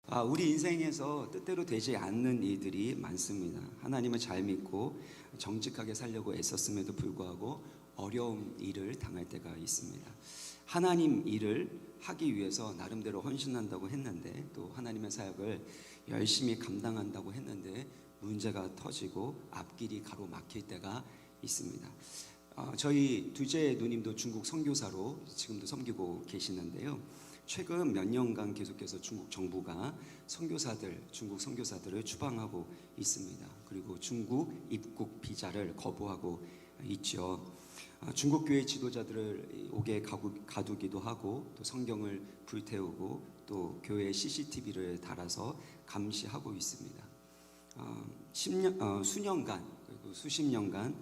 우리 인생에서 뜻대로 되지 않는 일들이 많습니다. 하나님을 잘 믿고 정직하게 살려고 애썼음에도 불구하고 어려운 일을 당할 때가 있습니다. 하나님 일을 하기 위해서 나름대로 헌신한다고 했는데, 또 하나님의 사역을 열심히 감당한다고 했는데 문제가 터지고 앞길이 가로막힐 때가 있습니다. 저희 둘째 누님도 중국 선교사로 지금도 섬기고 계시는데요. 최근 몇 년간 계속해서 중국 정부가 중국 선교사들을 추방하고 있습니다. 그리고 중국 입국 비자를 거부하고 있죠. 중국 교회 지도자들을 옥에 가두기도 하고, 또 성경을 불태우고, 또 교회 CCTV를 달아서 감시하고 있습니다. 수년간, 그리고 수십 년간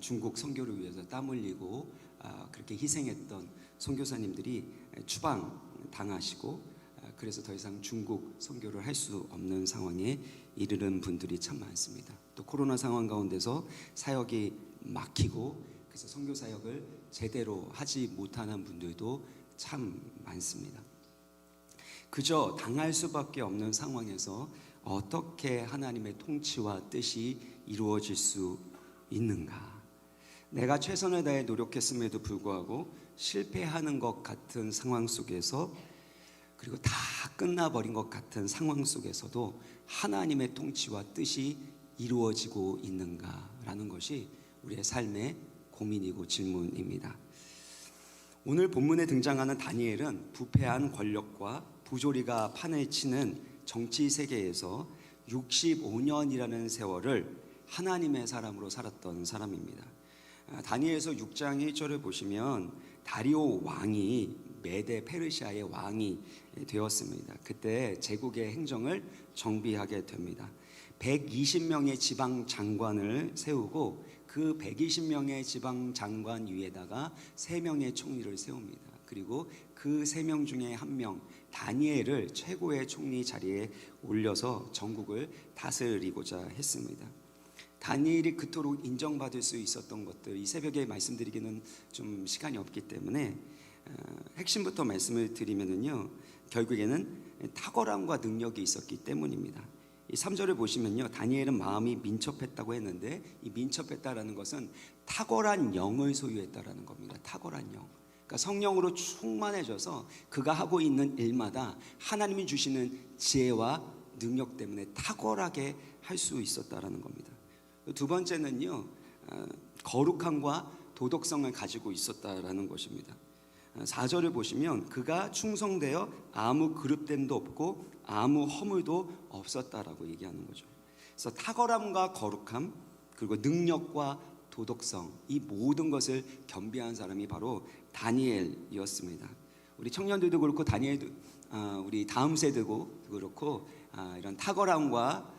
중국 선교를 위해서 땀 흘리고 그렇게 희생했던 선교사님들이 추방 당하시고, 그래서 더 이상 중국 선교를 할 수 없는 상황에 이르는 분들이 참 많습니다. 또 코로나 상황 가운데서 사역이 막히고, 그래서 선교 사역을 제대로 하지 못하는 분들도 참 많습니다. 그저 당할 수밖에 없는 상황에서 어떻게 하나님의 통치와 뜻이 이루어질 수 있는가? 내가 최선을 다해 노력했음에도 불구하고 실패하는 것 같은 상황 속에서, 그리고 다 끝나버린 것 같은 상황 속에서도 하나님의 통치와 뜻이 이루어지고 있는가라는 것이 우리의 삶의 고민이고 질문입니다. 오늘 본문에 등장하는 다니엘은 부패한 권력과 부조리가 판을 치는 정치 세계에서 65년이라는 세월을 하나님의 사람으로 살았던 사람입니다. 다니엘서 6장 1절을 보시면 다리오 왕이 메데 페르시아의 왕이 되었습니다. 그때 제국의 행정을 정비하게 됩니다. 120명의 지방 장관을 세우고, 그 120명의 지방 장관 위에다가 3명의 총리를 세웁니다. 그리고 그 3명 중에 1명 다니엘을 최고의 총리 자리에 올려서 전국을 다스리고자 했습니다. 다니엘이 그토록 인정받을 수 있었던 것들, 이 새벽에 말씀드리기는 좀 시간이 없기 때문에 핵심부터 말씀을 드리면은요, 결국에는 탁월함과 능력이 있었기 때문입니다. 이 3절을 보시면요, 다니엘은 마음이 민첩했다고 했는데, 이 민첩했다라는 것은 탁월한 영을 소유했다라는 겁니다. 탁월한 영. 그러니까 성령으로 충만해져서 그가 하고 있는 일마다 하나님이 주시는 지혜와 능력 때문에 탁월하게 할 수 있었다라는 겁니다. 두 번째는요, 거룩함과 도덕성을 가지고 있었다라는 것입니다. 4절을 보시면 그가 충성되어 아무 그릇됨도 없고 아무 허물도 없었다라고 얘기하는 거죠. 그래서 탁월함과 거룩함, 그리고 능력과 도덕성, 이 모든 것을 겸비한 사람이 바로 다니엘이었습니다. 우리 청년들도 그렇고 다니엘도, 우리 다음 세대도 그렇고, 이런 탁월함과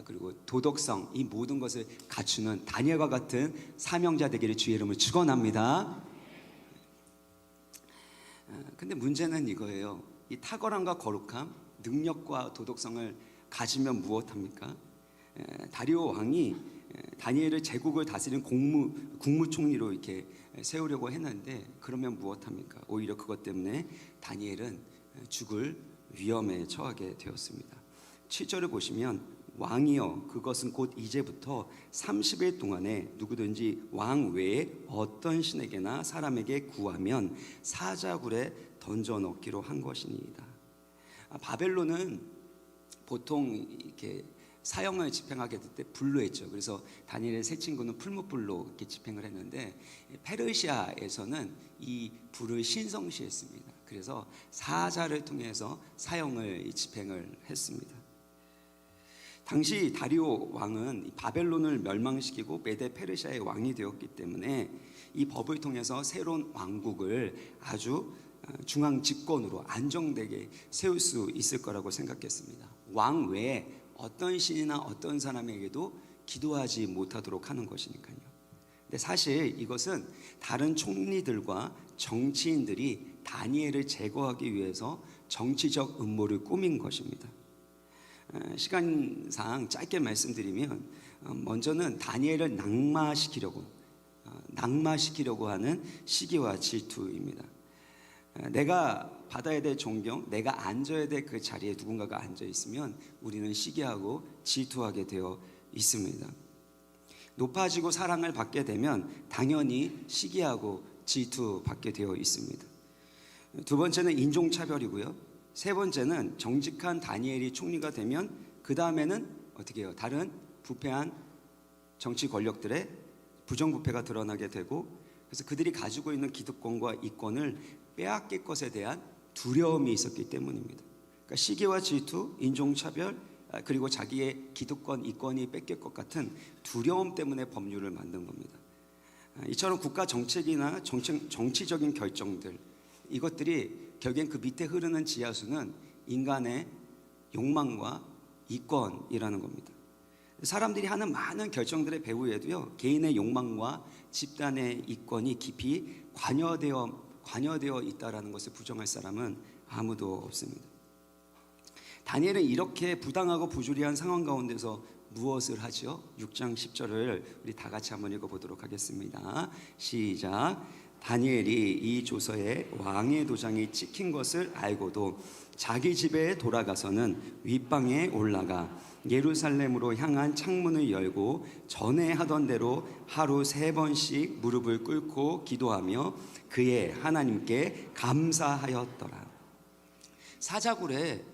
그리고 도덕성, 이 모든 것을 갖추는 다니엘과 같은 사명자 되기를 주의 이름으로 축원합니다. 근데 문제는 이거예요. 이 탁월함과 거룩함, 능력과 도덕성을 가지면 무엇합니까? 다리오 왕이 다니엘을 제국을 다스리는 국무총리로 이렇게 세우려고 했는데, 그러면 무엇합니까? 오히려 그것 때문에 다니엘은 죽을 위험에 처하게 되었습니다. 7절을 보시면 왕이여, 그것은 곧 이제부터 30일 동안에 누구든지 왕 외에 어떤 신에게나 사람에게 구하면 사자굴에 던져 넣기로 한 것이니이다. 바벨론은 보통 이렇게 사형을 집행하게 될 때 불로 했죠. 그래서 다니엘의 세 친구는 풀무불로 이렇게 집행을 했는데, 페르시아에서는 이 불을 신성시했습니다. 그래서 사자를 통해서 사형을 집행을 했습니다. 당시 다리오 왕은 바벨론을 멸망시키고 메데 페르시아의 왕이 되었기 때문에 이 법을 통해서 새로운 왕국을 아주 중앙 집권으로 안정되게 세울 수 있을 거라고 생각했습니다. 왕 외에 어떤 신이나 어떤 사람에게도 기도하지 못하도록 하는 것이니까요. 근데 사실 이것은 다른 총리들과 정치인들이 다니엘을 제거하기 위해서 정치적 음모를 꾸민 것입니다. 시간상 짧게 말씀드리면, 먼저는 다니엘을 낙마시키려고 하는 시기와 질투입니다. 내가 받아야 될 존경, 내가 앉아야 될 그 자리에 누군가가 앉아 있으면 우리는 시기하고 질투하게 되어 있습니다. 높아지고 사랑을 받게 되면 당연히 시기하고 질투받게 되어 있습니다. 두 번째는 인종차별이고요. 세 번째는 정직한 다니엘이 총리가 되면 그 다음에는 어떻게 해요? 다른 부패한 정치 권력들의 부정부패가 드러나게 되고, 그래서 그들이 가지고 있는 기득권과 이권을 빼앗길 것에 대한 두려움이 있었기 때문입니다. 그러니까 시기와 질투, 인종차별, 그리고 자기의 기득권, 이권이 뺏길 것 같은 두려움 때문에 법률을 만든 겁니다. 이처럼 국가 정책이나 정치적인 결정들, 이것들이 결국엔 그 밑에 흐르는 지하수는 인간의 욕망과 이권이라는 겁니다. 사람들이 하는 많은 결정들의 배후에도요, 개인의 욕망과 집단의 이권이 깊이 관여되어 있다는 것을 부정할 사람은 아무도 없습니다. 다니엘은 이렇게 부당하고 부조리한 상황 가운데서 무엇을 하죠? 6장 10절을 우리 다 같이 한번 읽어보도록 하겠습니다. 시작. 다니엘이 이 조서에 왕의 도장이 찍힌 것을 알고도 자기 집에 돌아가서는 윗방에 올라가 예루살렘으로 향한 창문을 열고 전에 하던 대로 하루 3번씩 무릎을 꿇고 기도하며 그의 하나님께 감사하였더라. 사자굴에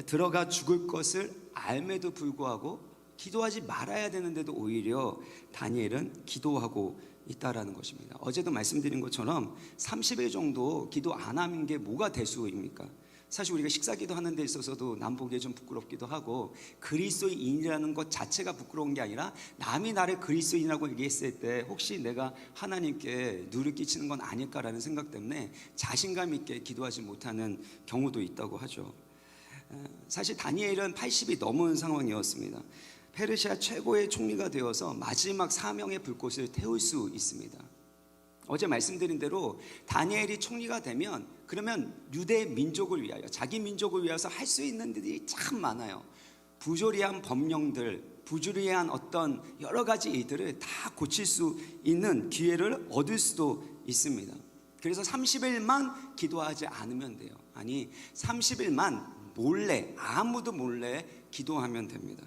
들어가 죽을 것을 알매도 불구하고 기도하지 말아야 되는데도 오히려 다니엘은 기도하고 있다라는 것입니다. 어제도 말씀드린 것처럼 30일 정도 기도 안 하는 게 뭐가 대수입니까? 사실 우리가 식사기도 하는 데 있어서도 남 보기에 좀 부끄럽기도 하고, 그리스도인이라는 것 자체가 부끄러운 게 아니라 남이 나를 그리스도인이라고 얘기했을 때 혹시 내가 하나님께 누를 끼치는 건 아닐까라는 생각 때문에 자신감 있게 기도하지 못하는 경우도 있다고 하죠. 사실 다니엘은 80이 넘은 상황이었습니다. 페르시아 최고의 총리가 되어서 마지막 사명의 불꽃을 태울 수 있습니다. 어제 말씀드린 대로 다니엘이 총리가 되면 그러면 유대 민족을 위하여, 자기 민족을 위해서 할 수 있는 일이 참 많아요. 부조리한 법령들, 부조리한 어떤 여러 가지 일들을 다 고칠 수 있는 기회를 얻을 수도 있습니다. 그래서 30일만 기도하지 않으면 돼요. 아니, 30일만 몰래, 아무도 몰래 기도하면 됩니다.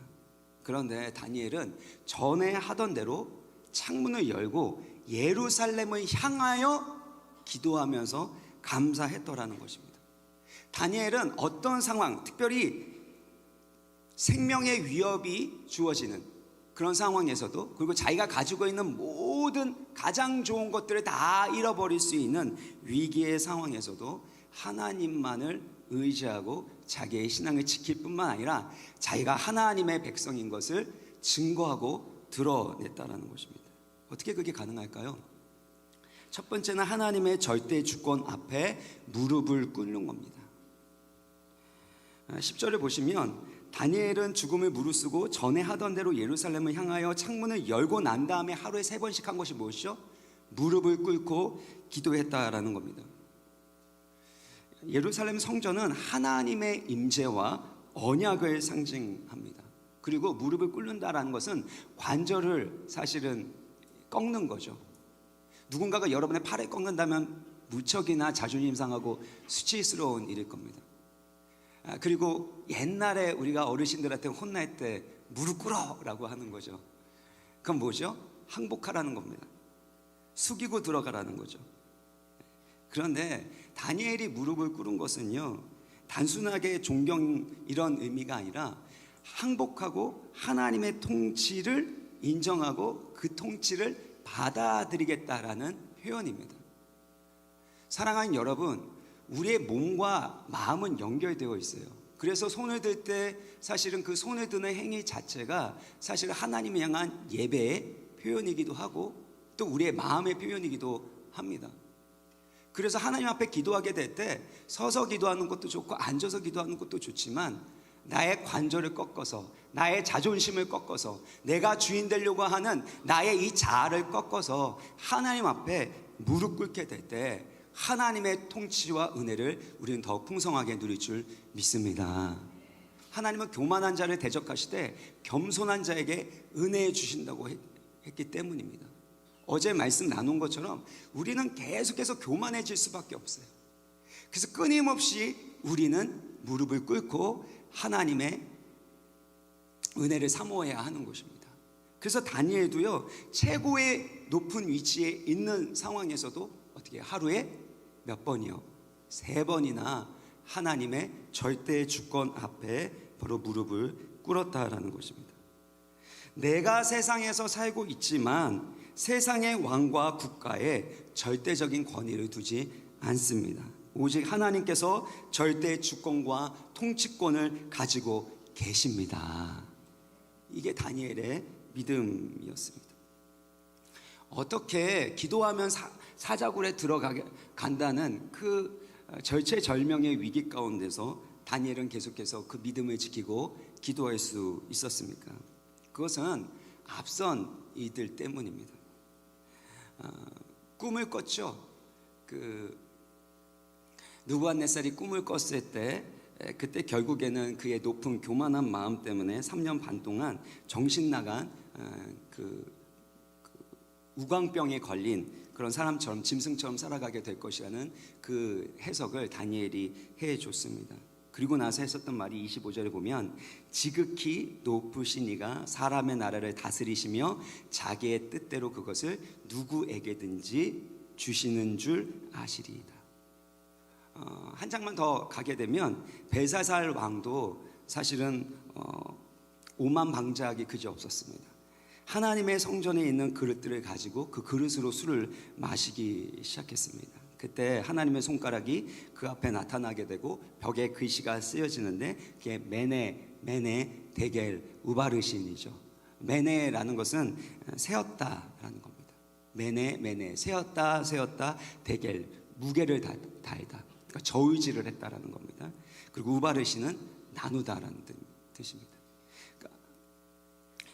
그런데 다니엘은 전에 하던 대로 창문을 열고 예루살렘을 향하여 기도하면서 감사했더라는 것입니다. 다니엘은 어떤 상황, 특별히 생명의 위협이 주어지는 그런 상황에서도, 그리고 자기가 가지고 있는 모든 가장 좋은 것들을 다 잃어버릴 수 있는 위기의 상황에서도 하나님만을 의지하고 자기의 신앙을 지킬 뿐만 아니라 자기가 하나님의 백성인 것을 증거하고 드러냈다는 것입니다. 어떻게 그게 가능할까요? 첫 번째는 하나님의 절대 주권 앞에 무릎을 꿇는 겁니다. 10절을 보시면 다니엘은 죽음을 무릅쓰고 전에 하던 대로 예루살렘을 향하여 창문을 열고 난 다음에 하루에 3번씩 한 것이 무엇이죠? 무릎을 꿇고 기도했다라는 겁니다. 예루살렘 성전은 하나님의 임재와 언약을 상징합니다. 그리고 무릎을 꿇는다라는 것은 관절을 사실은 꺾는 거죠. 누군가가 여러분의 팔을 꺾는다면 무척이나 자존심 상하고 수치스러운 일일 겁니다. 그리고 옛날에 우리가 어르신들한테 혼날 때 무릎 꿇어라고 하는 거죠. 그건 뭐죠? 항복하라는 겁니다. 숙이고 들어가라는 거죠. 그런데 다니엘이 무릎을 꿇은 것은요, 단순하게 존경 이런 의미가 아니라 항복하고 하나님의 통치를 인정하고 그 통치를 받아들이겠다라는 표현입니다. 사랑하는 여러분, 우리의 몸과 마음은 연결되어 있어요. 그래서 손을 들 때 사실은 그 손을 드는 행위 자체가 사실 하나님을 향한 예배의 표현이기도 하고 또 우리의 마음의 표현이기도 합니다. 그래서 하나님 앞에 기도하게 될 때 서서 기도하는 것도 좋고 앉아서 기도하는 것도 좋지만 나의 관절을 꺾어서, 나의 자존심을 꺾어서, 내가 주인 되려고 하는 나의 이 자아를 꺾어서 하나님 앞에 무릎 꿇게 될 때 하나님의 통치와 은혜를 우리는 더 풍성하게 누릴 줄 믿습니다. 하나님은 교만한 자를 대적하시되 겸손한 자에게 은혜 주신다고 했기 때문입니다. 어제 말씀 나눈 것처럼 우리는 계속해서 교만해질 수밖에 없어요. 그래서 끊임없이 우리는 무릎을 꿇고 하나님의 은혜를 사모해야 하는 것입니다. 그래서 다니엘도요, 최고의 높은 위치에 있는 상황에서도 어떻게 하루에 몇 번이요? 3번이나 하나님의 절대 주권 앞에 바로 무릎을 꿇었다라는 것입니다. 내가 세상에서 살고 있지만 세상의 왕과 국가에 절대적인 권위를 두지 않습니다. 오직 하나님께서 절대 주권과 통치권을 가지고 계십니다. 이게 다니엘의 믿음이었습니다. 어떻게 기도하면 사자굴에 들어간다는 그 절체절명의 위기 가운데서 다니엘은 계속해서 그 믿음을 지키고 기도할 수 있었습니까? 그것은 앞선 이들 때문입니다. 꿈을 꿨죠. 느부갓네살이 꿈을 꿨을 때 그때 결국에는 그의 높은 교만한 마음 때문에 3년 반 동안 정신 나간 우광병에 걸린 그런 사람처럼 짐승처럼 살아가게 될 것이라는 그 해석을 다니엘이 해줬습니다. 그리고 나서 했었던 말이 25절에 보면 지극히 높으신 이가 사람의 나라를 다스리시며 자기의 뜻대로 그것을 누구에게든지 주시는 줄 아시리이다. 한 장만 더 가게 되면 벨사살 왕도 사실은 오만 방자하기 그지 없었습니다. 하나님의 성전에 있는 그릇들을 가지고 그 그릇으로 술을 마시기 시작했습니다. 그때 하나님의 손가락이 그 앞에 나타나게 되고 벽에 글씨가 쓰여지는데 그게 메네 데겔 우바르신이죠. 메네라는 것은 세었다라는 겁니다. 메네 세었다 데겔 무게를 달다. 그러니까 저울질을 했다라는 겁니다. 그리고 우바르신은 나누다라는 뜻입니다. 그러니까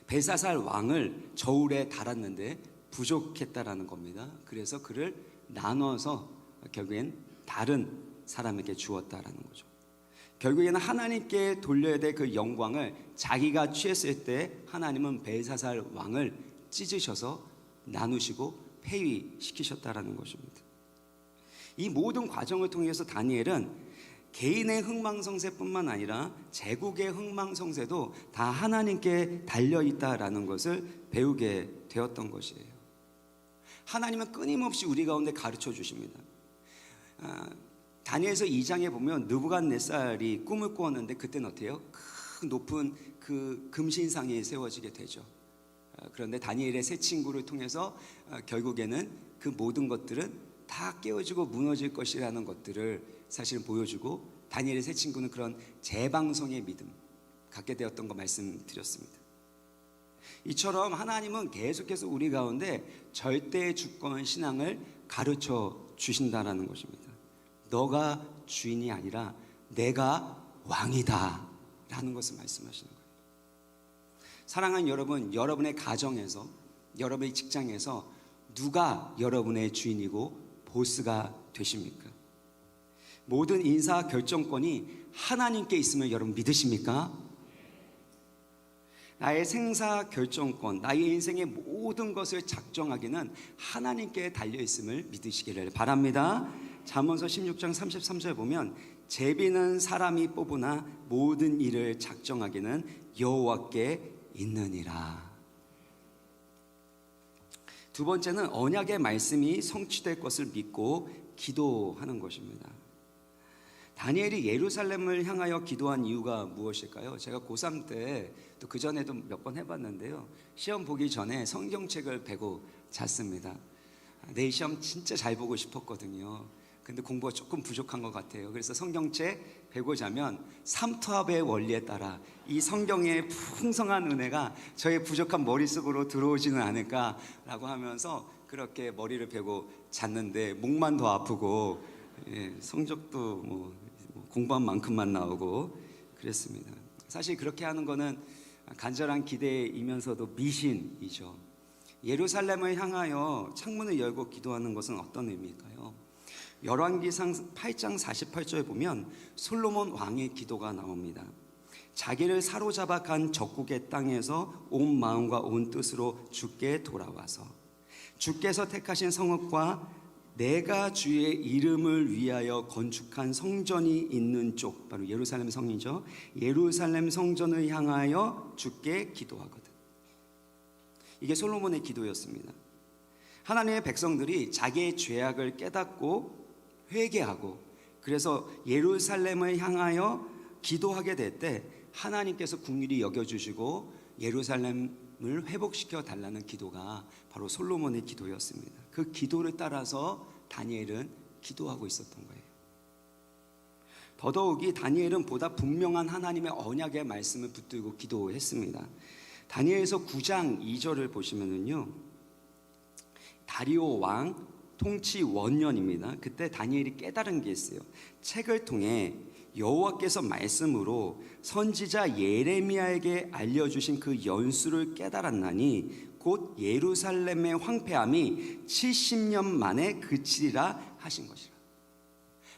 벨사살 왕을 저울에 달았는데 부족했다라는 겁니다. 그래서 그를 나눠서 결국엔 다른 사람에게 주었다라는 거죠. 결국에는 하나님께 돌려야 될 그 영광을 자기가 취했을 때 하나님은 벨사살 왕을 찢으셔서 나누시고 폐위시키셨다라는 것입니다. 이 모든 과정을 통해서 다니엘은 개인의 흥망성쇠뿐만 아니라 제국의 흥망성쇠도 다 하나님께 달려있다라는 것을 배우게 되었던 것이에요. 하나님은 끊임없이 우리 가운데 가르쳐 주십니다. 다니엘서 2장에 보면 느부갓네살이 꿈을 꾸었는데 그때는 어때요? 큰 높은 그 금신상이 세워지게 되죠. 그런데 다니엘의 세 친구를 통해서 결국에는 그 모든 것들은 다 깨어지고 무너질 것이라는 것들을 사실 보여주고 다니엘의 세 친구는 그런 재방송의 믿음 갖게 되었던 거 말씀드렸습니다. 이처럼 하나님은 계속해서 우리 가운데 절대 주권 신앙을 가르쳐 주신다라는 것입니다. 너가 주인이 아니라 내가 왕이다 라는 것을 말씀하시는 거예요. 사랑하는 여러분, 여러분의 가정에서 여러분의 직장에서 누가 여러분의 주인이고 보스가 되십니까? 모든 인사 결정권이 하나님께 있으면 여러분 믿으십니까? 나의 생사 결정권, 나의 인생의 모든 것을 작정하기는 하나님께 달려있음을 믿으시기를 바랍니다. 잠언서 16장 33절에 보면 제비는 사람이 뽑으나 모든 일을 작정하기는 여호와께 있느니라. 두 번째는 언약의 말씀이 성취될 것을 믿고 기도하는 것입니다. 다니엘이 예루살렘을 향하여 기도한 이유가 무엇일까요? 제가 고3 때 또 그전에도 몇 번 해봤는데요, 시험 보기 전에 성경책을 베고 잤습니다. 내일 시험 진짜 잘 보고 싶었거든요. 근데 공부가 조금 부족한 것 같아요. 그래서 성경책 베고 자면 삼투압의 원리에 따라 이 성경의 풍성한 은혜가 저의 부족한 머릿속으로 들어오지는 않을까라고 하면서 그렇게 머리를 베고 잤는데 목만 더 아프고 성적도 뭐 공부한 만큼만 나오고 그랬습니다. 사실 그렇게 하는 거는 간절한 기대이면서도 미신이죠. 예루살렘을 향하여 창문을 열고 기도하는 것은 어떤 의미일까요? 열왕기상 8장 48절에 보면 솔로몬 왕의 기도가 나옵니다. 자기를 사로잡아 간 적국의 땅에서 온 마음과 온 뜻으로 주께 돌아와서 주께서 택하신 성읍과 내가 주의 이름을 위하여 건축한 성전이 있는 쪽, 바로 예루살렘 성이죠. 예루살렘 성전을 향하여 주께 기도하거든. 이게 솔로몬의 기도였습니다. 하나님의 백성들이 자기의 죄악을 깨닫고 회개하고 그래서 예루살렘을 향하여 기도하게 될 때 하나님께서 긍휼히 여겨주시고 예루살렘을 회복시켜 달라는 기도가 바로 솔로몬의 기도였습니다. 그 기도를 따라서 다니엘은 기도하고 있었던 거예요. 더더욱이 다니엘은 보다 분명한 하나님의 언약의 말씀을 붙들고 기도했습니다. 다니엘서 9장 2절을 보시면은요, 다리오 왕 통치 원년입니다. 그때 다니엘이 깨달은 게 있어요. 책을 통해 여호와께서 말씀으로 선지자 예레미야에게 알려주신 그 연수를 깨달았나니 곧 예루살렘의 황폐함이 70년 만에 그치리라 하신 것이라.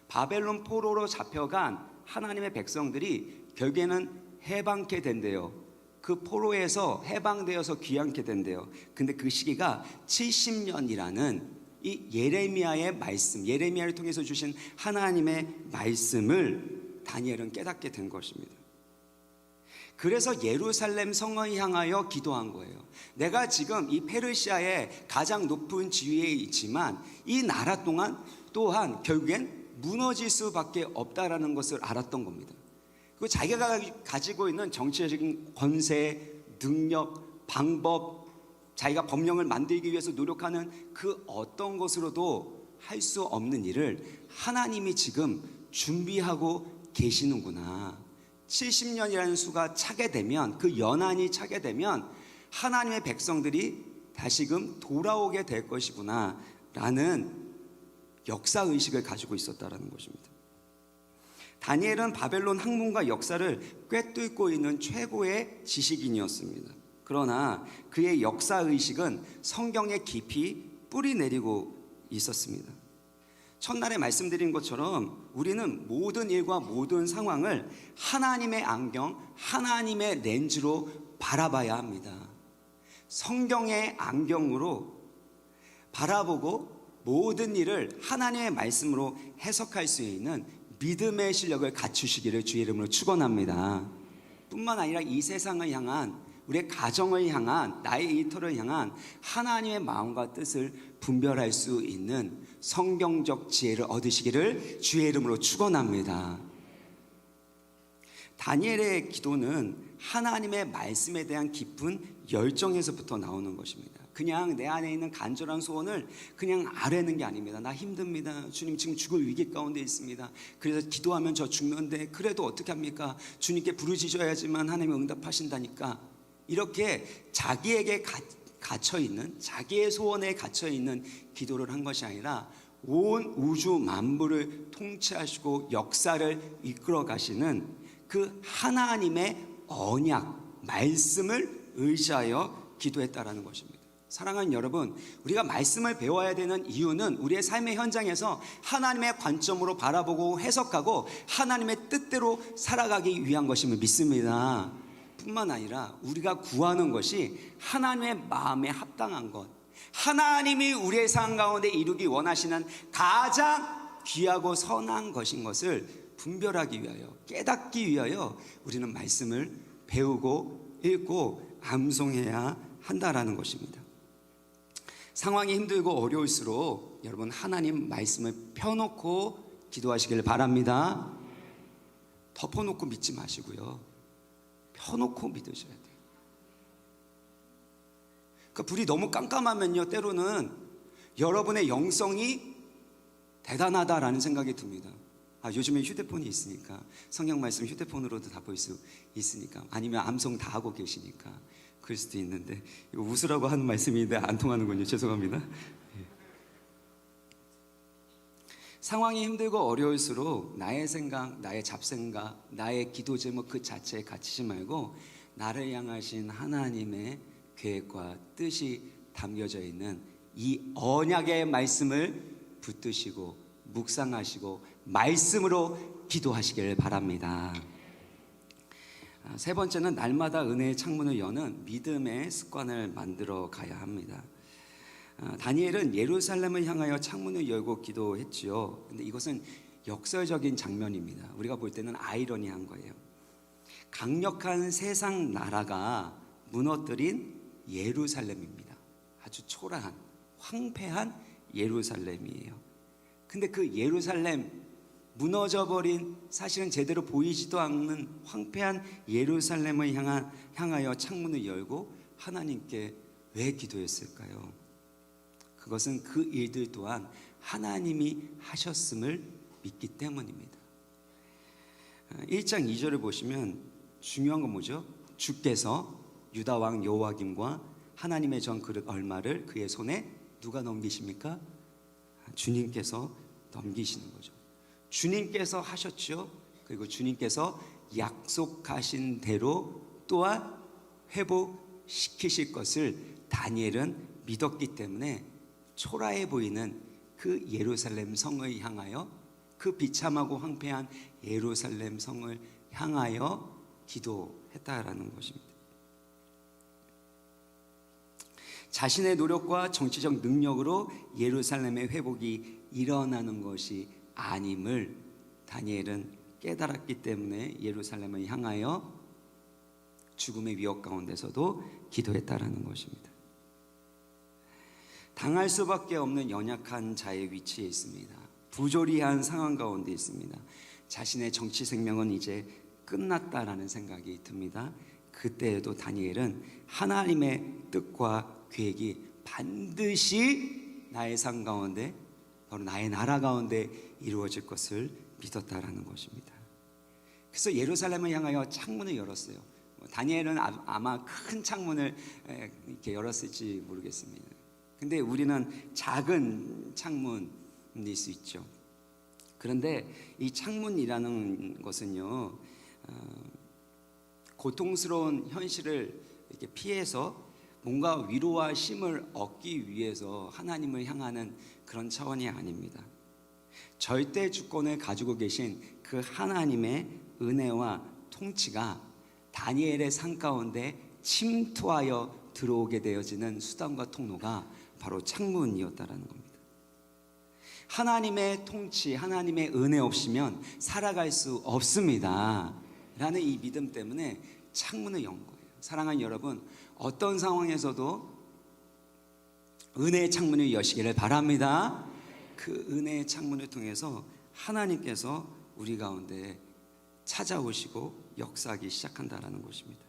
바벨론 포로로 잡혀간 하나님의 백성들이 결국에는 해방케 된대요. 그 포로에서 해방되어서 귀환케 된대요. 근데 그 시기가 70년이라는 이 예레미야의 말씀, 예레미야를 통해서 주신 하나님의 말씀을 다니엘은 깨닫게 된 것입니다. 그래서 예루살렘 성을 향하여 기도한 거예요. 내가 지금 이 페르시아의 가장 높은 지위에 있지만 이 나라 또한 결국엔 무너질 수밖에 없다라는 것을 알았던 겁니다. 그 자기가 가지고 있는 정치적인 권세, 능력, 방법, 자기가 법령을 만들기 위해서 노력하는 그 어떤 것으로도 할 수 없는 일을 하나님이 지금 준비하고 계시는구나. 70년이라는 수가 차게 되면, 그 연한이 차게 되면 하나님의 백성들이 다시금 돌아오게 될 것이구나 라는 역사의식을 가지고 있었다는 것입니다. 다니엘은 바벨론 학문과 역사를 꿰뚫고 있는 최고의 지식인이었습니다. 그러나 그의 역사의식은 성경에 깊이 뿌리내리고 있었습니다. 첫날에 말씀드린 것처럼 우리는 모든 일과 모든 상황을 하나님의 안경, 하나님의 렌즈로 바라봐야 합니다. 성경의 안경으로 바라보고 모든 일을 하나님의 말씀으로 해석할 수 있는 믿음의 실력을 갖추시기를 주의 이름으로 축원합니다. 뿐만 아니라 이 세상을 향한, 우리의 가정을 향한, 나의 일터를 향한 하나님의 마음과 뜻을 분별할 수 있는 성경적 지혜를 얻으시기를 주의 이름으로 축원합니다. 다니엘의 기도는 하나님의 말씀에 대한 깊은 열정에서부터 나오는 것입니다. 그냥 내 안에 있는 간절한 소원을 그냥 아뢰는 게 아닙니다. 나 힘듭니다. 주님 지금 죽을 위기 가운데 있습니다. 그래서 기도하면 저 죽는데 그래도 어떻게 합니까? 주님께 부르짖어야지만 하나님이 응답하신다니까. 이렇게 자기에게 갇혀있는, 자기의 소원에 갇혀있는 기도를 한 것이 아니라 온 우주 만물을 통치하시고 역사를 이끌어 가시는 그 하나님의 언약, 말씀을 의지하여 기도했다라는 것입니다. 사랑하는 여러분, 우리가 말씀을 배워야 되는 이유는 우리의 삶의 현장에서 하나님의 관점으로 바라보고 해석하고 하나님의 뜻대로 살아가기 위한 것임을 믿습니다. 뿐만 아니라 우리가 구하는 것이 하나님의 마음에 합당한 것, 하나님이 우리의 삶 가운데 이루기 원하시는 가장 귀하고 선한 것인 것을 분별하기 위하여, 깨닫기 위하여 우리는 말씀을 배우고 읽고 암송해야 한다라는 것입니다. 상황이 힘들고 어려울수록 여러분 하나님 말씀을 펴놓고 기도하시길 바랍니다. 덮어놓고 믿지 마시고요, 펴놓고 믿으셔야 돼요. 그러니까 불이 너무 깜깜하면요, 때로는 여러분의 영성이 대단하다라는 생각이 듭니다. 요즘에 휴대폰이 있으니까, 성경 말씀 휴대폰으로도 다 볼 수 있으니까, 아니면 암송 다 하고 계시니까 그럴 수도 있는데, 이거 웃으라고 하는 말씀인데 안 통하는군요. 죄송합니다. 상황이 힘들고 어려울수록 나의 생각, 나의 잡생각, 나의 기도 제목 그 자체에 갇히지 말고 나를 향하신 하나님의 계획과 뜻이 담겨져 있는 이 언약의 말씀을 붙드시고 묵상하시고 말씀으로 기도하시길 바랍니다. 세 번째는 날마다 은혜의 창문을 여는 믿음의 습관을 만들어 가야 합니다. 다니엘은 예루살렘을 향하여 창문을 열고 기도했지요. 근데 이것은 역설적인 장면입니다. 우리가 볼 때는 아이러니한 거예요. 강력한 세상 나라가 무너뜨린 예루살렘입니다. 아주 초라한, 황폐한 예루살렘이에요. 근데 그 예루살렘, 무너져버린, 사실은 제대로 보이지도 않는 황폐한 예루살렘을 향하여 창문을 열고 하나님께 왜 기도했을까요? 그것은 그 일들 또한 하나님이 하셨음을 믿기 때문입니다. 1장 2절을 보시면 중요한 건 뭐죠? 주께서 유다 왕 여호와김과 하나님의 전 그릇 얼마를 그의 손에 누가 넘기십니까? 주님께서 넘기시는 거죠. 주님께서 하셨죠. 그리고 주님께서 약속하신 대로 또한 회복시키실 것을 다니엘은 믿었기 때문에 초라해 보이는 그 예루살렘 성을 향하여, 그 비참하고 황폐한 예루살렘 성을 향하여 기도했다라는 것입니다. 자신의 노력과 정치적 능력으로 예루살렘의 회복이 일어나는 것이 아님을 다니엘은 깨달았기 때문에 예루살렘을 향하여 죽음의 위협 가운데서도 기도했다라는 것입니다. 당할 수밖에 없는 연약한 자의 위치에 있습니다. 부조리한 상황 가운데 있습니다. 자신의 정치 생명은 이제 끝났다라는 생각이 듭니다. 그때에도 다니엘은 하나님의 뜻과 계획이 반드시 나의 삶 가운데, 바로 나의 나라 가운데 이루어질 것을 믿었다라는 것입니다. 그래서 예루살렘을 향하여 창문을 열었어요. 다니엘은 아마 큰 창문을 이렇게 열었을지 모르겠습니다. 근데 우리는 작은 창문일 수 있죠. 그런데 이 창문이라는 것은요, 고통스러운 현실을 이렇게 피해서 뭔가 위로와 힘을 얻기 위해서 하나님을 향하는 그런 차원이 아닙니다. 절대 주권을 가지고 계신 그 하나님의 은혜와 통치가 다니엘의 삶 가운데 침투하여 들어오게 되어지는 수단과 통로가 바로 창문이었다라는 겁니다. 하나님의 통치, 하나님의 은혜 없이면 살아갈 수 없습니다 라는 이 믿음 때문에 창문을 연 거예요. 사랑하는 여러분, 어떤 상황에서도 은혜의 창문을 여시기를 바랍니다. 그 은혜의 창문을 통해서 하나님께서 우리 가운데 찾아오시고 역사하기 시작한다라는 것입니다.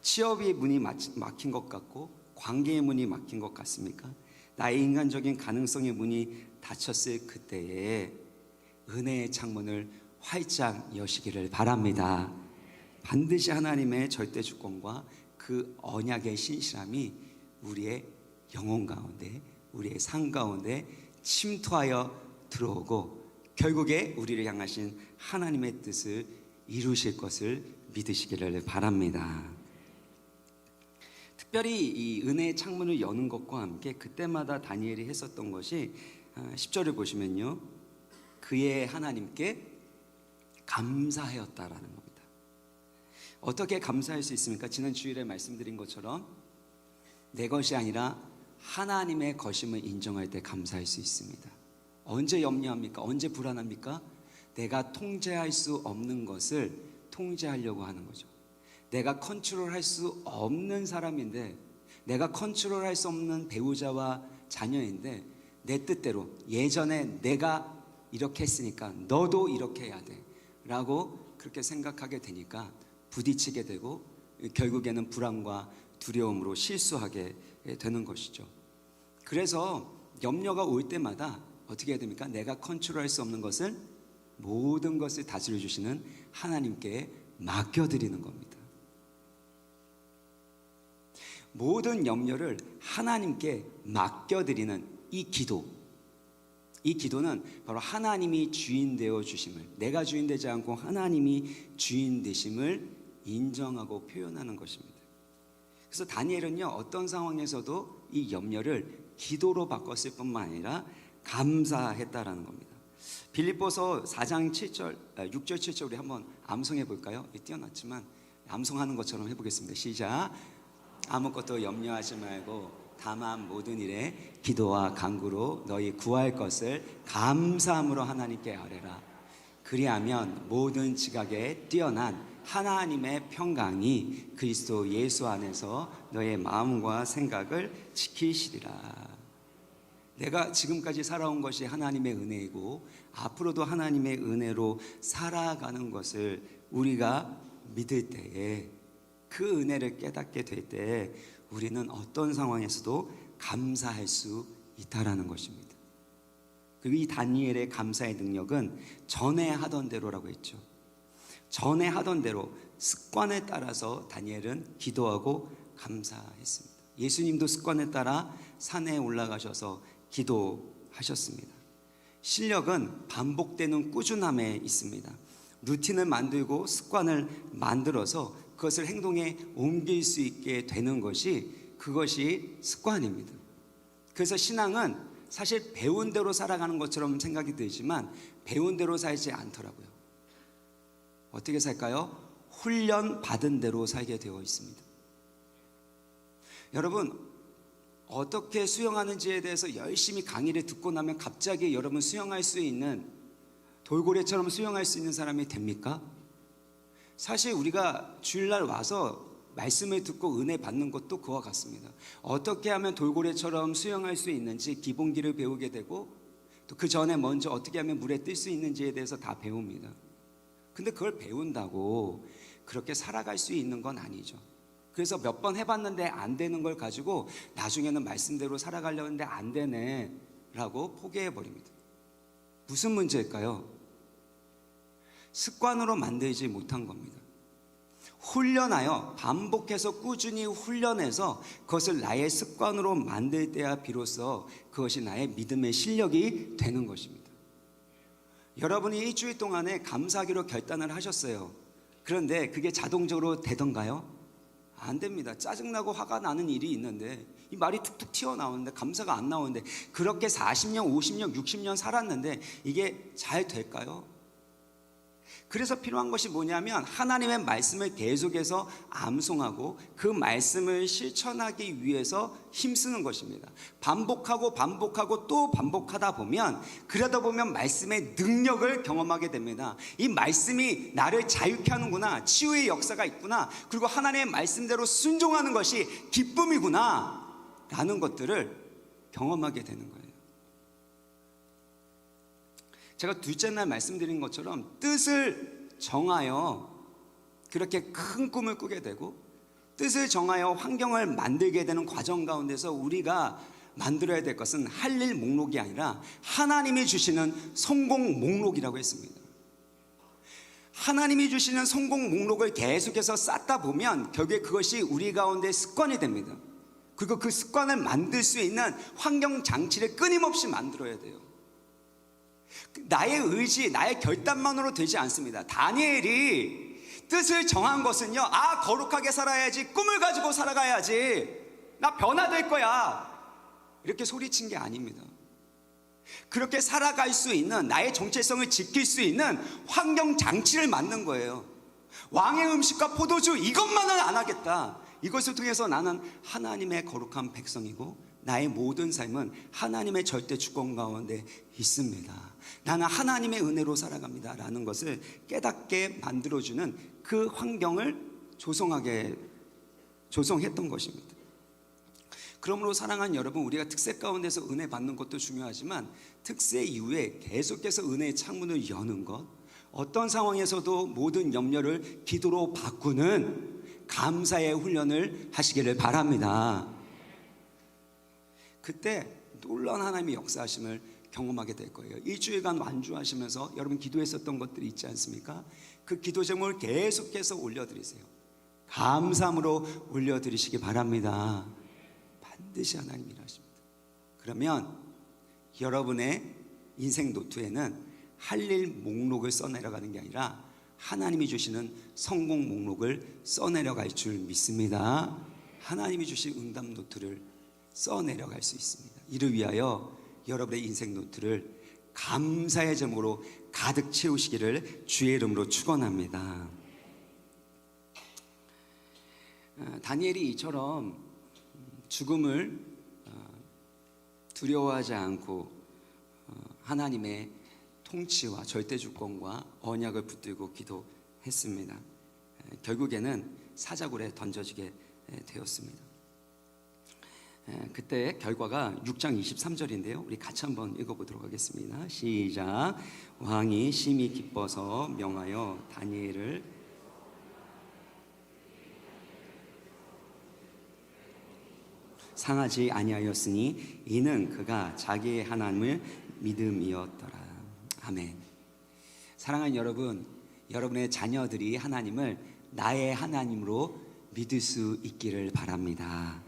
취업의 문이 막힌 것 같고 관계의 문이 막힌 것 같습니까? 나의 인간적인 가능성의 문이 닫혔을 그때에 은혜의 창문을 활짝 여시기를 바랍니다. 반드시 하나님의 절대 주권과 그 언약의 신실함이 우리의 영혼 가운데, 우리의 삶 가운데 침투하여 들어오고 결국에 우리를 향하신 하나님의 뜻을 이루실 것을 믿으시기를 바랍니다. 특별히 이 은혜의 창문을 여는 것과 함께 그때마다 다니엘이 했었던 것이 10절을 보시면요, 그의 하나님께 감사하였다라는 겁니다. 어떻게 감사할 수 있습니까? 지난 주일에 말씀드린 것처럼 내 것이 아니라 하나님의 것임을 인정할 때 감사할 수 있습니다. 언제 염려합니까? 언제 불안합니까? 내가 통제할 수 없는 것을 통제하려고 하는 거죠. 내가 컨트롤할 수 없는 사람인데, 내가 컨트롤할 수 없는 배우자와 자녀인데 내 뜻대로, 예전에 내가 이렇게 했으니까 너도 이렇게 해야 돼 라고 그렇게 생각하게 되니까 부딪히게 되고 결국에는 불안과 두려움으로 실수하게 되는 것이죠. 그래서 염려가 올 때마다 어떻게 해야 됩니까? 내가 컨트롤할 수 없는 것을, 모든 것을 다스려 주시는 하나님께 맡겨드리는 겁니다. 모든 염려를 하나님께 맡겨드리는 이 기도는 바로 하나님이 주인 되어 주심을, 내가 주인 되지 않고 하나님이 주인 되심을 인정하고 표현하는 것입니다. 그래서 다니엘은요, 어떤 상황에서도 이 염려를 기도로 바꿨을 뿐만 아니라 감사했다라는 겁니다. 빌립보서 4장 7절, 6절 7절 우리 한번 암송해 볼까요? 띄어놨지만 암송하는 것처럼 해보겠습니다. 시작. 아무것도 염려하지 말고 다만 모든 일에 기도와 간구로 너희 구할 것을 감사함으로 하나님께 아뢰라. 그리하면 모든 지각에 뛰어난 하나님의 평강이 그리스도 예수 안에서 너의 마음과 생각을 지키시리라. 내가 지금까지 살아온 것이 하나님의 은혜이고 앞으로도 하나님의 은혜로 살아가는 것을 우리가 믿을 때에, 그 은혜를 깨닫게 될 때에 우리는 어떤 상황에서도 감사할 수 있다라는 것입니다. 그리고 이 다니엘의 감사의 능력은 전에 하던 대로라고 했죠. 전에 하던 대로 습관에 따라서 다니엘은 기도하고 감사했습니다. 예수님도 습관에 따라 산에 올라가셔서 기도하셨습니다. 실력은 반복되는 꾸준함에 있습니다. 루틴을 만들고 습관을 만들어서 그것을 행동에 옮길 수 있게 되는 것이, 그것이 습관입니다. 그래서 신앙은 사실 배운 대로 살아가는 것처럼 생각이 들지만 배운 대로 살지 않더라고요. 어떻게 살까요? 훈련 받은 대로 살게 되어 있습니다. 여러분, 어떻게 수영하는지에 대해서 열심히 강의를 듣고 나면 갑자기 여러분 수영할 수 있는, 돌고래처럼 수영할 수 있는 사람이 됩니까? 사실 우리가 주일날 와서 말씀을 듣고 은혜 받는 것도 그와 같습니다. 어떻게 하면 돌고래처럼 수영할 수 있는지 기본기를 배우게 되고, 또 그 전에 먼저 어떻게 하면 물에 뜰 수 있는지에 대해서 다 배웁니다. 근데 그걸 배운다고 그렇게 살아갈 수 있는 건 아니죠. 그래서 몇 번 해봤는데 안 되는 걸 가지고 나중에는 말씀대로 살아가려는데 안 되네 라고 포기해버립니다. 무슨 문제일까요? 습관으로 만들지 못한 겁니다. 훈련하여 반복해서 꾸준히 훈련해서 그것을 나의 습관으로 만들 때야 비로소 그것이 나의 믿음의 실력이 되는 것입니다. 여러분이 일주일 동안에 감사하기로 결단을 하셨어요. 그런데 그게 자동적으로 되던가요? 안 됩니다. 짜증나고 화가 나는 일이 있는데 이 말이 툭툭 튀어나오는데 감사가 안 나오는데, 그렇게 40년, 50년, 60년 살았는데 이게 잘 될까요? 그래서 필요한 것이 뭐냐면 하나님의 말씀을 계속해서 암송하고 그 말씀을 실천하기 위해서 힘쓰는 것입니다. 반복하고 반복하고 또 반복하다 보면, 그러다 보면 말씀의 능력을 경험하게 됩니다. 이 말씀이 나를 자유케 하는구나, 치유의 역사가 있구나, 그리고 하나님의 말씀대로 순종하는 것이 기쁨이구나 라는 것들을 경험하게 되는 거예요. 제가 둘째 날 말씀드린 것처럼 뜻을 정하여 그렇게 큰 꿈을 꾸게 되고, 뜻을 정하여 환경을 만들게 되는 과정 가운데서 우리가 만들어야 될 것은 할 일 목록이 아니라 하나님이 주시는 성공 목록이라고 했습니다. 하나님이 주시는 성공 목록을 계속해서 쌓다 보면 결국에 그것이 우리 가운데 습관이 됩니다. 그리고 그 습관을 만들 수 있는 환경 장치를 끊임없이 만들어야 돼요. 나의 의지, 나의 결단만으로 되지 않습니다. 다니엘이 뜻을 정한 것은요, 거룩하게 살아야지, 꿈을 가지고 살아가야지, 나 변화될 거야, 이렇게 소리친 게 아닙니다. 그렇게 살아갈 수 있는, 나의 정체성을 지킬 수 있는 환경 장치를 만든 거예요. 왕의 음식과 포도주 이것만은 안 하겠다. 이것을 통해서 나는 하나님의 거룩한 백성이고 나의 모든 삶은 하나님의 절대 주권 가운데 있습니다. 나는 하나님의 은혜로 살아갑니다 라는 것을 깨닫게 만들어주는 그 환경을 조성했던 것입니다. 그러므로 사랑하는 여러분, 우리가 특세 가운데서 은혜 받는 것도 중요하지만 특세 이후에 계속해서 은혜의 창문을 여는 것, 어떤 상황에서도 모든 염려를 기도로 바꾸는 감사의 훈련을 하시기를 바랍니다. 그때 놀라운 하나님의 역사하심을 경험하게 될 거예요. 일주일간 완주하시면서 여러분 기도했었던 것들이 있지 않습니까? 그 기도 제목을 계속해서 올려드리세요. 감사함으로 올려드리시기 바랍니다. 반드시 하나님이 일하십니다. 그러면 여러분의 인생 노트에는 할 일 목록을 써내려가는 게 아니라 하나님이 주시는 성공 목록을 써내려갈 줄 믿습니다. 하나님이 주신 응답 노트를 써내려갈 수 있습니다. 이를 위하여 여러분의 인생 노트를 감사의 제목으로 가득 채우시기를 주의 이름으로 축원합니다. 다니엘이 이처럼 죽음을 두려워하지 않고 하나님의 통치와 절대주권과 언약을 붙들고 기도했습니다. 결국에는 사자굴에 던져지게 되었습니다. 그때 결과가 6장 23절인데요. 우리 같이 한번 읽어보도록 하겠습니다. 시작. 왕이 심히 기뻐서 명하여 다니엘을 상하지 아니하였으니 이는 그가 자기의 하나님을 믿음이었더라. 아멘. 사랑하는 여러분, 여러분의 자녀들이 하나님을 나의 하나님으로 믿을 수 있기를 바랍니다.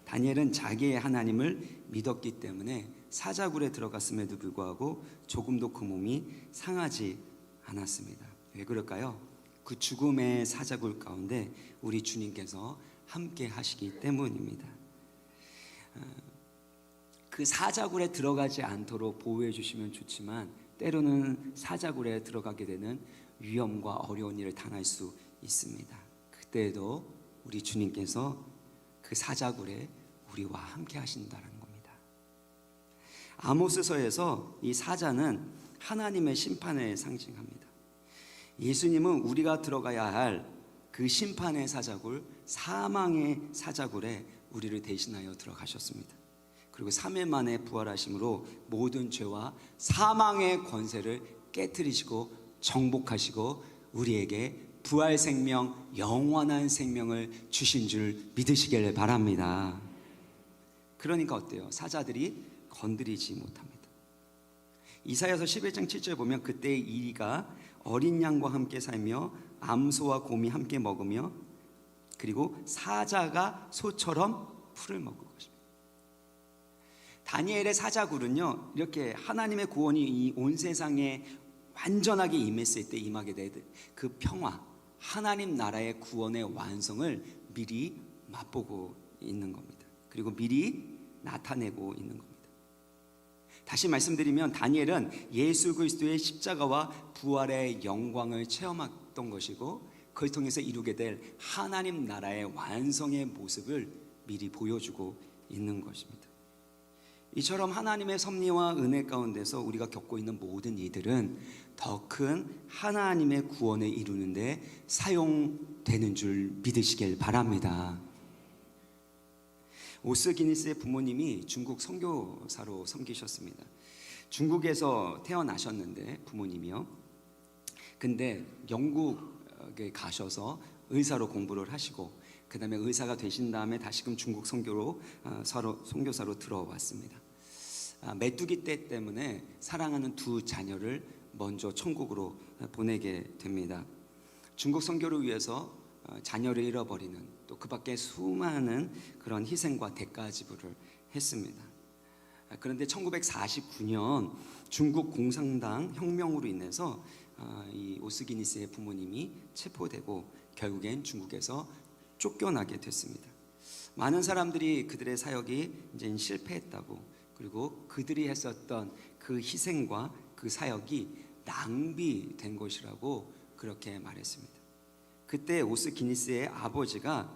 다니엘은 자기의 하나님을 믿었기 때문에 사자굴에 들어갔음에도 불구하고 조금도 그 몸이 상하지 않았습니다. 왜 그럴까요? 그 죽음의 사자굴 가운데 우리 주님께서 함께 하시기 때문입니다. 그 사자굴에 들어가지 않도록 보호해 주시면 좋지만 때로는 사자굴에 들어가게 되는 위험과 어려운 일을 당할 수 있습니다. 그때에도 우리 주님께서 그 사자굴에 우리와 함께 하신다는 겁니다. 아모스서에서 이 사자는 하나님의 심판을 상징합니다. 예수님은 우리가 들어가야 할 그 심판의 사자굴, 사망의 사자굴에 우리를 대신하여 들어가셨습니다. 그리고 3일 만에 부활하심으로 모든 죄와 사망의 권세를 깨트리시고 정복하시고 우리에게 부활 생명, 영원한 생명을 주신 줄 믿으시길 바랍니다. 그러니까 어때요? 사자들이 건드리지 못합니다. 이사야서 11장 7절 보면 그때 이리가 어린 양과 함께 살며 암소와 곰이 함께 먹으며 그리고 사자가 소처럼 풀을 먹을 것입니다. 다니엘의 사자굴은요, 이렇게 하나님의 구원이 이 온 세상에 완전하게 임했을 때 임하게 될 그 평화, 하나님 나라의 구원의 완성을 미리 맛보고 있는 겁니다. 그리고 미리 나타내고 있는 겁니다. 다시 말씀드리면 다니엘은 예수 그리스도의 십자가와 부활의 영광을 체험했던 것이고 그걸 통해서 이루게 될 하나님 나라의 완성의 모습을 미리 보여주고 있는 것입니다. 이처럼 하나님의 섭리와 은혜 가운데서 우리가 겪고 있는 모든 이들은 더 큰 하나님의 구원을 이루는데 사용되는 줄 믿으시길 바랍니다. 오스기니스의 부모님이 중국 선교사로 섬기셨습니다. 중국에서 태어나셨는데 부모님이요. 근데 영국에 가셔서 의사로 공부를 하시고 그 다음에 의사가 되신 다음에 다시금 중국 선교사로 들어왔습니다. 메뚜기 떼 때문에 사랑하는 두 자녀를 먼저 천국으로 보내게 됩니다. 중국 선교를 위해서 자녀를 잃어버리는 또 그 밖에 수많은 그런 희생과 대가 지불을 했습니다. 그런데 1949년 중국 공산당 혁명으로 인해서 이 오스기니스의 부모님이 체포되고 결국엔 중국에서 쫓겨나게 됐습니다. 많은 사람들이 그들의 사역이 이제 실패했다고, 그리고 그들이 했었던 그 희생과 그 사역이 낭비된 것이라고 그렇게 말했습니다. 그때 오스기니스의 아버지가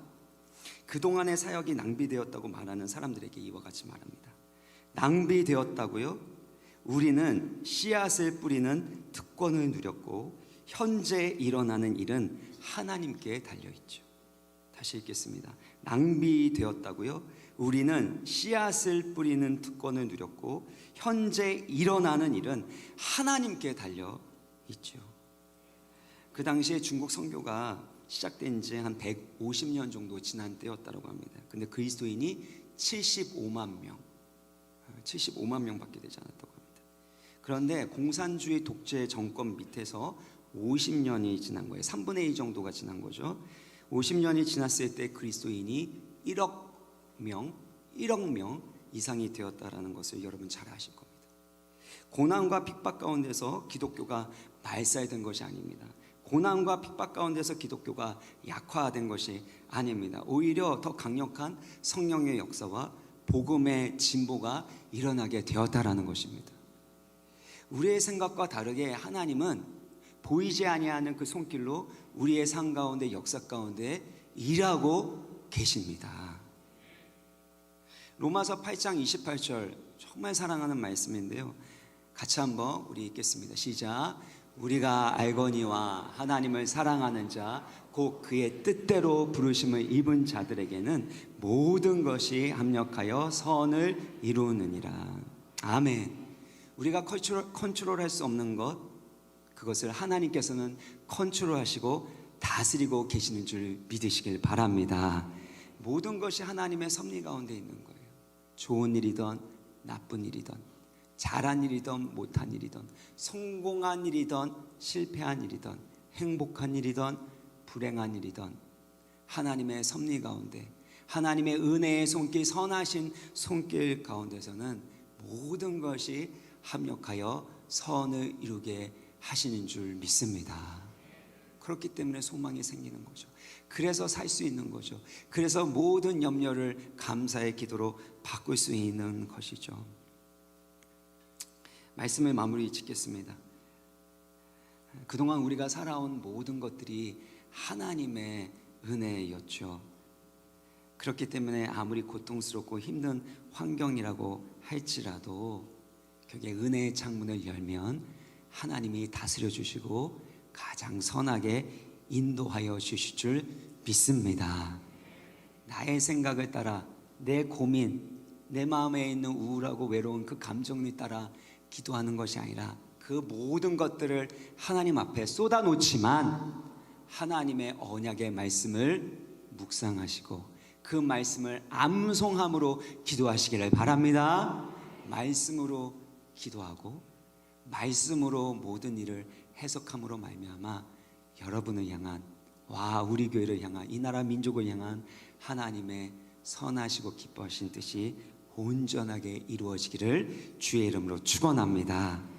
그동안의 사역이 낭비되었다고 말하는 사람들에게 이와 같이 말합니다. 낭비되었다고요? 우리는 씨앗을 뿌리는 특권을 누렸고 현재 일어나는 일은 하나님께 달려있죠. 다시 읽겠습니다. 낭비되었다고요? 우리는 씨앗을 뿌리는 특권을 누렸고 현재 일어나는 일은 하나님께 달려있죠. 그 당시에 중국 선교가 시작된 지 한 150년 정도 지난 때였다고 합니다. 근데 그리스도인이 75만 명밖에 되지 않았다고 합니다. 그런데 공산주의 독재 정권 밑에서 50년이 지난 거예요. 3분의 2 정도가 지난 거죠. 50년이 지났을 때 그리스도인이 1억 명 이상이 되었다라는 것을 여러분 잘 아실 겁니다. 고난과 핍박 가운데서 기독교가 말살된 것이 아닙니다. 고난과 핍박 가운데서 기독교가 약화된 것이 아닙니다. 오히려 더 강력한 성령의 역사와 복음의 진보가 일어나게 되었다라는 것입니다. 우리의 생각과 다르게 하나님은 보이지 아니하는 그 손길로 우리의 삶 가운데, 역사 가운데 일하고 계십니다. 로마서 8장 28절 정말 사랑하는 말씀인데요. 같이 한번 우리 읽겠습니다. 시작. 우리가 알거니와 하나님을 사랑하는 자 곧 그의 뜻대로 부르심을 입은 자들에게는 모든 것이 합력하여 선을 이루느니라. 아멘. 우리가 컨트롤할 수 없는 것, 그것을 하나님께서는 컨트롤하시고 다스리고 계시는 줄 믿으시길 바랍니다. 모든 것이 하나님의 섭리 가운데 있는 거예요. 좋은 일이든 나쁜 일이든, 잘한 일이든 못한 일이든, 성공한 일이든 실패한 일이든, 행복한 일이든 불행한 일이든, 하나님의 섭리 가운데, 하나님의 은혜의 손길, 선하신 손길 가운데서는 모든 것이 합력하여 선을 이루게 하시는 줄 믿습니다. 그렇기 때문에 소망이 생기는 거죠. 그래서 살 수 있는 거죠. 그래서 모든 염려를 감사의 기도로 바꿀 수 있는 것이죠. 말씀을 마무리 짓겠습니다. 그동안 우리가 살아온 모든 것들이 하나님의 은혜였죠. 그렇기 때문에 아무리 고통스럽고 힘든 환경이라고 할지라도 그게 은혜의 창문을 열면 하나님이 다스려 주시고 가장 선하게 인도하여 주실 줄 믿습니다. 나의 생각을 따라, 내 고민, 내 마음에 있는 우울하고 외로운 그 감정을 따라 기도하는 것이 아니라 그 모든 것들을 하나님 앞에 쏟아놓지만 하나님의 언약의 말씀을 묵상하시고 그 말씀을 암송함으로 기도하시기를 바랍니다. 말씀으로 기도하고 말씀으로 모든 일을 해석함으로 말미암아 여러분을 향한, 우리 교회를 향한, 이 나라 민족을 향한 하나님의 선하시고 기뻐하신 뜻이 온전하게 이루어지기를 주의 이름으로 축원합니다.